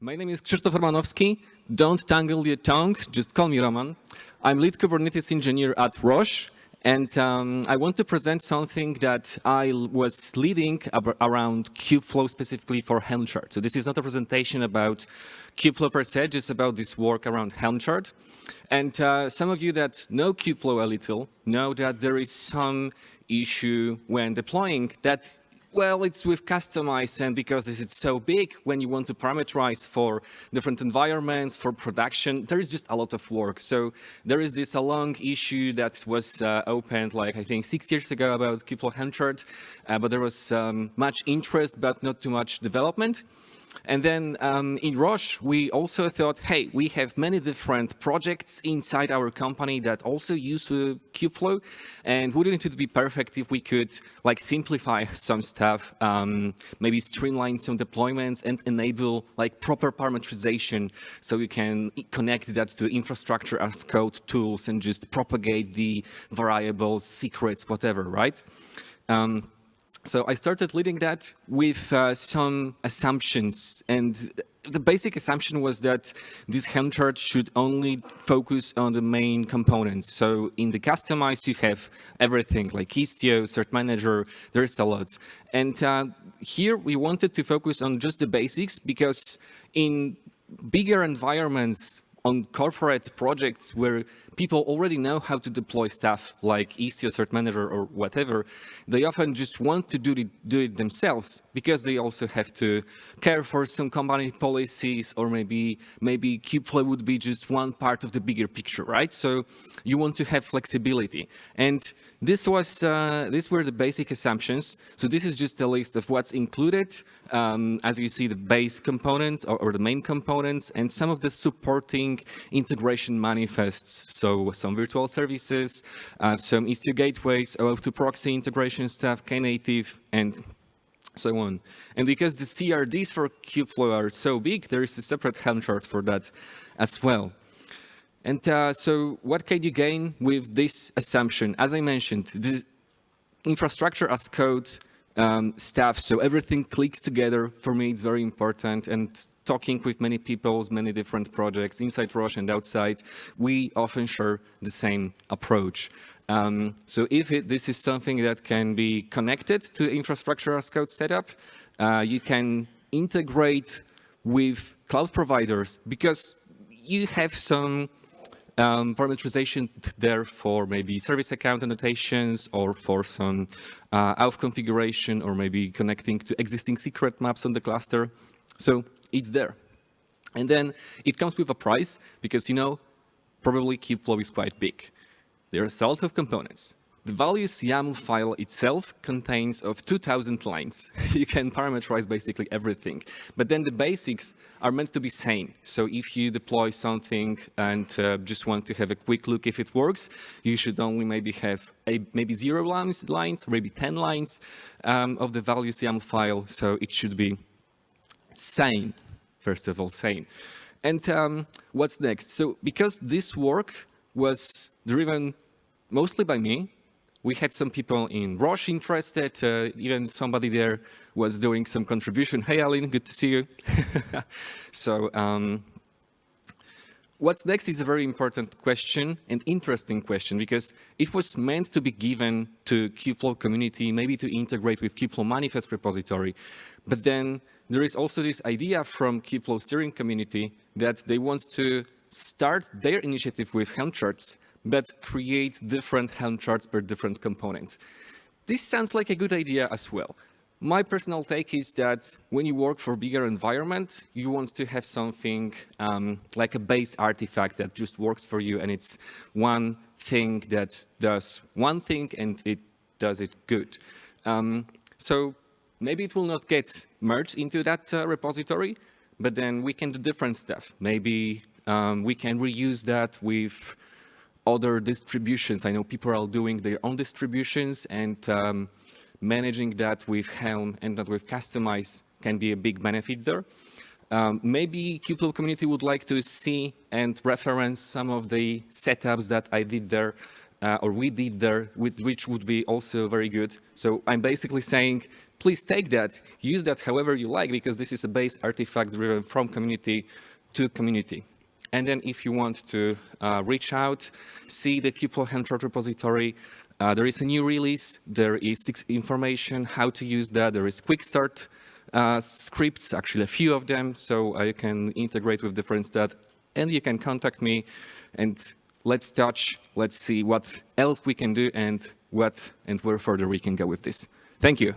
My name is Krzysztof Romanowski. Don't tangle your tongue, just call me Roman. I'm lead Kubernetes engineer at Roche, and I want to present something that I was leading around Kubeflow specifically for Helm Chart. So this is not a presentation about Kubeflow per se, just about this work around Helm Chart. And some of you that know Kubeflow a little know that there is some issue when deploying that. Well, it's with customize, and because it's so big, when you want to parameterize for different environments, for production, there is just a lot of work. So there is this a long issue that was opened, like I think 6 years ago about Kubeflow Helm Chart, but there was much interest, but not too much development. And then in Roche, we also thought, hey, we have many different projects inside our company that also use Kubeflow, and wouldn't it be perfect if we could like simplify some stuff, maybe streamline some deployments and enable like proper parameterization so we can connect that to infrastructure as code tools and just propagate the variables, secrets, whatever, right? So I started leading that with some assumptions, and the basic assumption was that this Helm chart should only focus on the main components. So in the customize, you have everything like Istio, Cert Manager, there's a lot. And here we wanted to focus on just the basics because in bigger environments, on corporate projects where people already know how to deploy stuff like Istio, Cert Manager, or whatever, they often just want to do it themselves because they also have to care for some company policies, or maybe Kubeflow would be just one part of the bigger picture, right? So you want to have flexibility. And these were the basic assumptions. So this is just a list of what's included. As you see, the base components or the main components, and some of the supporting integration manifests. So some virtual services, some Istio gateways, OAuth2 proxy integration stuff, Knative, and so on. And because the CRDs for Kubeflow are so big, there is a separate Helm chart for that as well. And so what can you gain with this assumption? As I mentioned, the infrastructure as code stuff, so everything clicks together. For me, it's very important. And talking with many people, many different projects inside Roche and outside, we often share the same approach. So if this is something that can be connected to infrastructure as code setup, you can integrate with cloud providers because you have some parameterization there for maybe service account annotations or for some auth configuration, or maybe connecting to existing secret maps on the cluster. So it's there. And then it comes with a price because, probably Kubeflow is quite big. There's a lot of components. The values YAML file itself contains of 2,000 lines. You can parameterize basically everything. But then the basics are meant to be sane. So if you deploy something and just want to have a quick look if it works, you should only maybe have maybe 0 lines, or maybe 10 lines of the values YAML file. So it should be sane, first of all, sane. And what's next? So because this work was driven mostly by me, we had some people in Roche interested, even somebody there was doing some contribution. Hey, Aline, good to see you. So what's next is a very important question and interesting question because it was meant to be given to Kubeflow community, maybe to integrate with Kubeflow manifest repository. But then there is also this idea from Kubeflow steering community that they want to start their initiative with Helm charts, but create different Helm charts per different components. This sounds like a good idea as well. My personal take is that when you work for bigger environment, you want to have something like a base artifact that just works for you, and it's one thing that does one thing and it does it good. So maybe it will not get merged into that repository, but then we can do different stuff. Maybe we can reuse that with other distributions. I know people are doing their own distributions, and managing that with Helm and not with Customize can be a big benefit there. Maybe Kubeflow community would like to see and reference some of the setups that I did there or we did there, which would be also very good. So I'm basically saying, please take that, use that however you like, because this is a base artifact driven from community to community. And then if you want to reach out, see the Kubeflow Helm Chart repository, there is a new release, there is information how to use that, there is quick start scripts, actually a few of them, so you can integrate with different stuff, and you can contact me, and let's see what else we can do and what and where further we can go with this. Thank you.